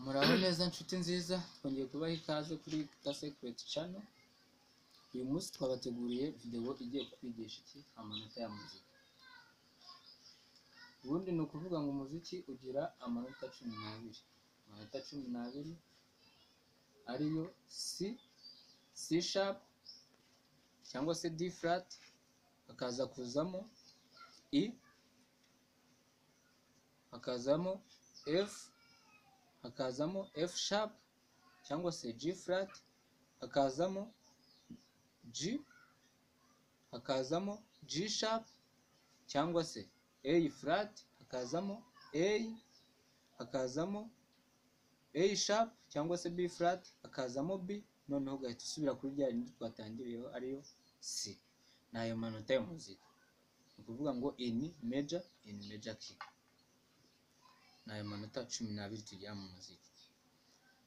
Muraho neza nshuti nziza, twongeye kubaha ikaze kuri The Secret Channel. Uyu munsi twabateguriye video igiye kutwigisha iki amanota ya muzika. Ubundi ni ukuvuga ngo umuziki ugira amanota 12. Amanota 12 ariyo C sharp cyangwa se D flat, hakaza kuzamo E, hakazamo F, hakazamo F sharp cyangwa se G flat, hakazamo G, hakazamo G sharp cyangwa se A flat, hakazamo A, hakazamo A sharp cyangwa se B flat, hakazamo B, noneho ugahita usubira kuri rya rindi twatangiriyeho ariyo C. Nayo manota y'umuzika. Ni ukuvuga ngo in major key. Nayo manota 12 tugira mu muziki.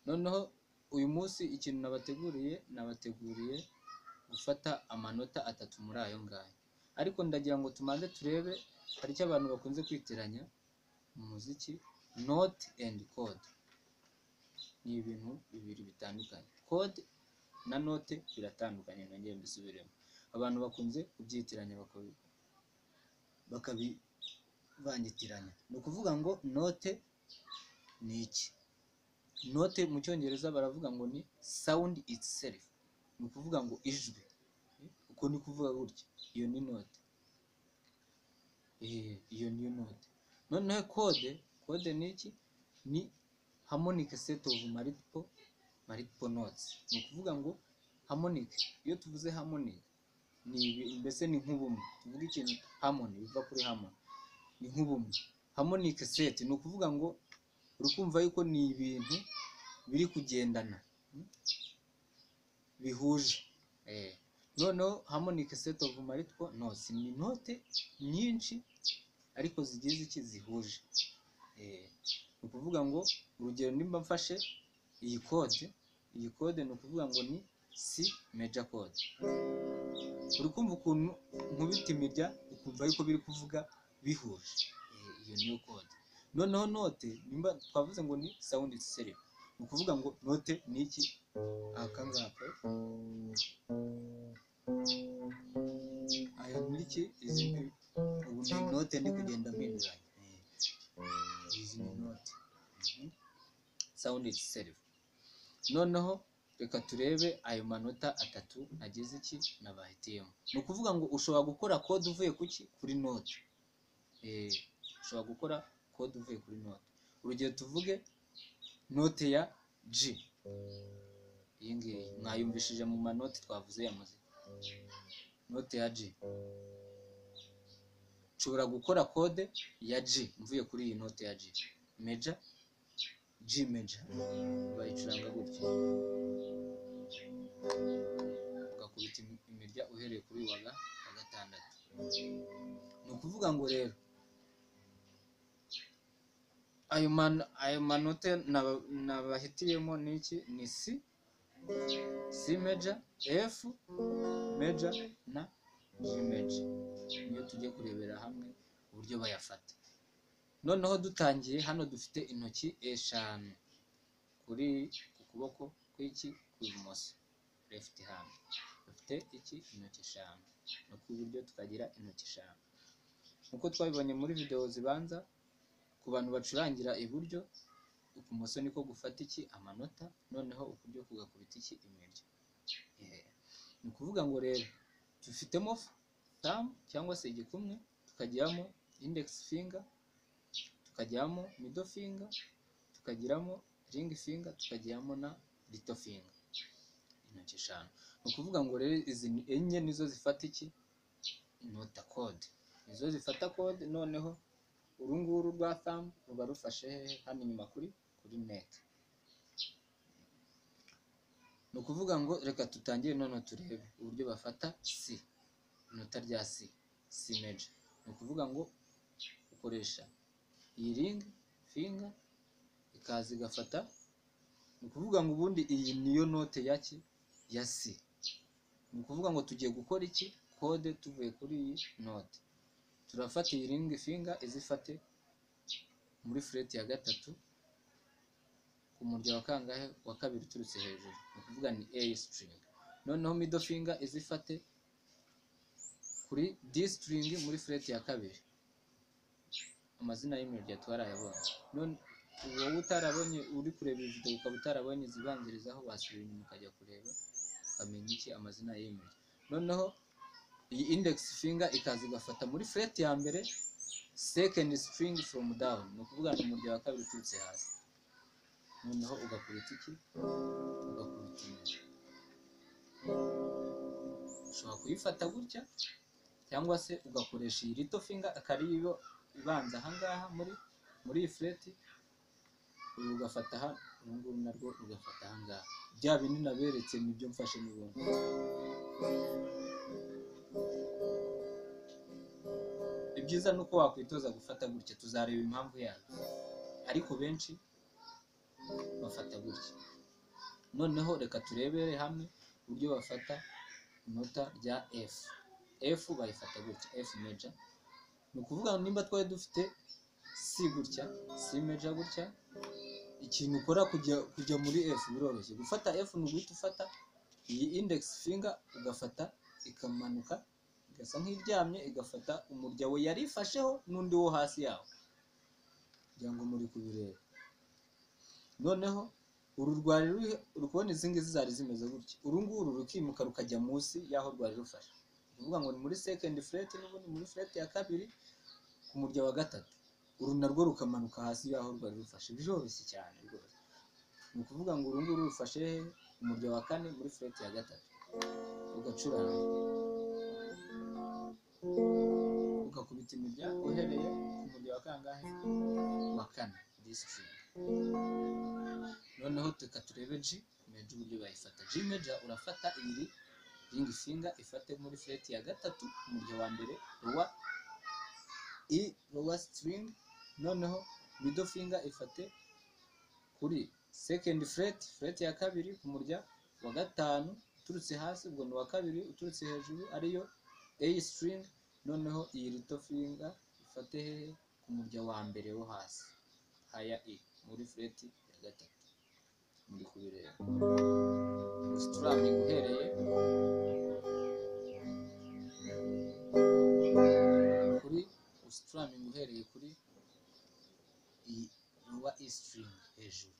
Noneho uyu munsi ikintu nabateguriye gufata amanota 3 muri ayo ngayo. Ariko ndagira ngo tumanze turebe hari icyo abantu bakunze kwiteranya mu muziki, note and code. Ni ibintu bibiri bitandukanye. Code na note biratandukanye, nongeye mbisubiremo. Abantu bakunze kubyitiranya bakabivangitiranya. Ni ukuvuga ngo note ni iki? Note mu cyongereza baravuga ngo ni sound itself. Ni ukuvuga ngo ijwi. Uko ni kuvuga gutya. Iyo ni note. Iyo niyo note. Noneho code ni iki? Ni harmonic set of multiple notes. Ni ukuvuga ngo harmonic, iyo tuvuze harmonic ni mbese ni nk'ubumwe. Tuvuga ikintu harmony biva kuri harmony. Ni nk'ubumwe. Harmonic set ni ukuvuga ngo urukumva yuko ni ibintu biri kugendana, bihuje. Noneho harmonic set of multiple notes ni note nyinshi ariko zigize iki zihuje. Ni ukuvuga ngo urugero nimba mfashe iyi code ni ukuvuga ngo ni C major code. Urukumva ukuntu nkubita imirya ukumva yuko biri kuvuga bihuje. Iyo niyo code. Noneho note nimba twavuze ngo ni sound itself. Ni ukuvuga ngo note ni iki? Akangaka. Aya ni iki? Izi ubu ni note ndi kugenda mpinduranya. Izi ni note. Sound itself. Noneho reka turebe ayo manota 3 agize iki nabahitiyemo. Ni ukuvuga ngo ushobora gukora code uvuye kuki? Kuri note. Ushobora gukora code uvuye kuri note. Urugero tuvuge note ya G. Iyi ngiyi mwayumvishije mu manota twavuze ya muzika. Note ya G. Nshobora gukora code ya G mvuye kuri iyi note ya G. Major, G major. Bayicuranga gutya. Ugakubita imirya uhereye kuri wa gatandatu. Ni ukuvuga ngo rero ayo manota nabahitiyemo ni iki? Ni C major, F major na G major. Niyo tujye kurebera hamwe uburyo bayafata. Noneho dutangiye hano dufite intoki 5 kuri kuboko kw'iki kw'ibumoso, left hand. Dufite iki? Intoki 5. No ku buryo tukagira intoki 5. Nkuko twabibonye muri video zibanza, ku bantu bacurangira iburyo, ukumoso niko gufata iki? Amanota. Noneho uburyo kugakubita iki? Imirya. Ni ukuvuga ngo rero dufitemo thumb cyangwa se igikumwe, tukagiramo index finger, tukagiramo middle finger, tukagiramo ring finger, tukagiramo na little finger. Intoki 5. Ni ukuvuga ngo rero izi enye nizo zifata iki? Nota code. Nizo zifata code. Noneho urunguru rwa thumb ruba rufashe hano inyuma kuri neck. Ni ukuvuga ngo reka tutangire noneho turebe uburyo bafata C. Inota rya C major. Ni ukuvuga ngo ukoresha iyi ring finger ikaza igafata. Ni ukuvuga ngo ubundi iyi niyo note ya C. Ni ukuvuga ngo tugiye gukora iki? Code tuvuye kuri iyi note. Turafata iyi ring finger izifate muri fret ya gatatu ku umurya wa kangahe, wa kabiri uturutse hejuru, ni ukuvuga ni A string. Noneho middle finger izifate kuri D string muri fret ya kabiri. Amazina y'imirya twarayabonye. None wowe utarabonye, uri kureba iyi video ukaba utarabonye izibanzirizaho, wasubira inyuma ukajya kureba ukamenya iki amazina y'imirya. Noneho iyi index finger ikaza igafata muri fret ya mbere, second string from down, ni ukuvuga ni umurya wa kabiri uturutse hasi. Noneho ugakubita iki, ugakubita imirya. Ushobora kuyifata gutya cyangwa se ugakoresha iyi little finger akariyo ibanza ahangaha muri iyi fret, ugafata aha, urunguru narwo ugafata ahangaha. Bya bindi naberetse nibyo mfashe n'ubundi. Ibyiza nuko wakwitoza gufata gutya, tuzareba impamvu yabyo, ariko benshi bafata gutya. Noneho reka turebere hamwe uburyo bafata inota rya F. F bayifata gutya, F major. Ni ukuvuga nimba twari dufite C gutya, C major gutya, ikintu ukora kujya muri F biroroshye. Gufata F ni uguhita ufata iyi index finger ugafata ikamanuka, igasa nk'iryamye, igafata umurya we yari ifasheho n'undi wo hasi yawo, kugira ngo muri kubireba. Noneho uru rwari uri kubona izi ngizi zari zimeze gutya, uru nguru rukimuka rukajya munsi y'aho rwari rufashe. Uvuga ngo ni muri second fret, n'ubundi muri fret ya kabiri ku murya wa gatatu, uru narwo rukamanuka hasi y'aho rwari rufashe. Biroroshye cyane rwose. Ni ukuvuga ngo uru nguru rufashe umurya wa kane muri fret ya gatatu, ugacuranga, ugakubita imirya uhereye ku murya wa kangahe, wa kane, D string. Noneho tuka turebe G major uburyo bayifata. G major urafata ibiri ring finger ifate muri fret ya gatatu, umurya wa mbere lower E lower string. Noneho middle finger ifate kuri second fret ya kabiri ku murya wa gatanu uturutse hasi, ubwo ni wa kabiri uturutse hejuru ariyo A string. Noneho iyi little finger ifate ku murya wa mbere wo hasi, higher E muri fret ya gatatu. Muri kubireba strumming uhereye kuri iyi lower E string hejuru.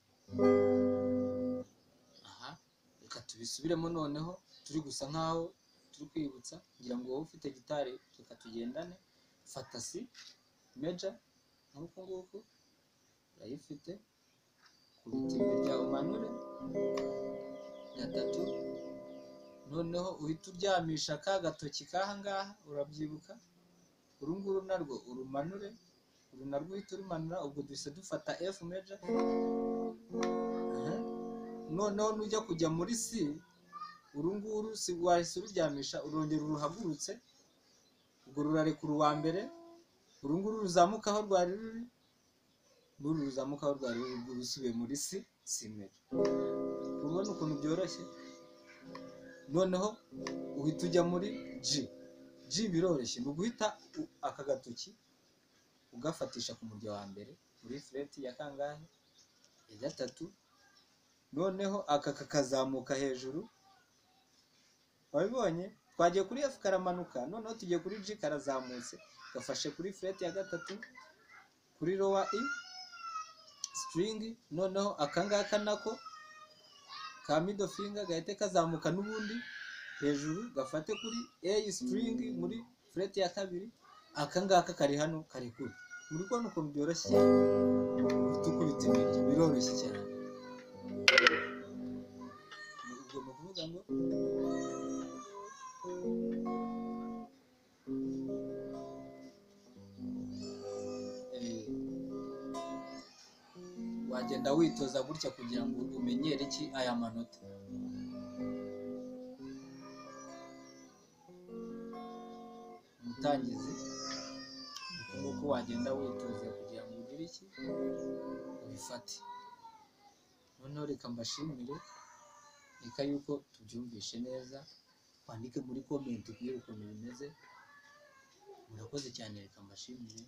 Aha, reka tubisubiremo noneho turi gusa nkaho turi kwibutsa, ngira ngo wowe ufite gitari reka tugendane. Fata C major nk'uko nguko urayifite, kubita imirya umanure gatatu. Noneho uhita uryamisha ka gatoki kahangaha, urabyibuka, uru nguru narwo urumanure, uru narwo uhita urumanura. Ubwo duhise dufata F major. Noneho nujya kujya muri C, uru nguru si wahise ururyamisha, urongera uruhagurutse, ubwo rurarekura uwa mbere, uru nguru ruzamuka aho rwari ruri, n'uru ruzamuka aho rwari ruri, ubwo rusubiye muri C major. Ubona ukuntu byoroshye. Noneho uhita ujya muri G. G biroroshye, ni uguhita aka gatoki ugafatisha ku murya wa mbere muri fret ya kangahe, ya gatatu. Noneho aka kakazamuka hejuru, wabibonye? Twagiye kuri F karamanuka, noneho tugiye kuri G karazamutse, gafashe kuri fret ya gatatu kuri lower E string. Noneho akangaka nako ka middle finger gahite kazamuka n'ubundi hejuru, gafate kuri A string muri fret ya kabiri, akangaka kari hano kari kuri. Muri kubona ukuntu byoroshye cyane, tukubita imirya biroroshye cyane. Ubwo ni ukuvuga ngo wagenda witoza gutya kugira ngo umenyere iki aya manota. Umutangizi nuko wagenda witoza kugira ngo ugire iki ubifate. Noneho reka mbashimire, reka yuko tubyumvishe neza, kwandike muri comment kugira ukuntu bimeze. Murakoze cyane, reka mbashimire,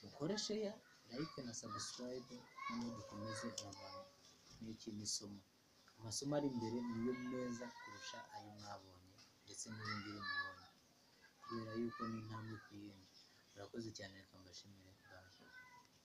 mukore share, like na subscribe, n'ubundi dukomeze abantu. n'iki n'isomo. Amasomo ari imbere niyo meza kurusha ayo mwabonye ndetse n'ibindi mubonye, kubera yuko ni intambwe ku yindi. Murakoze cyane, reka mbashimire. Bye.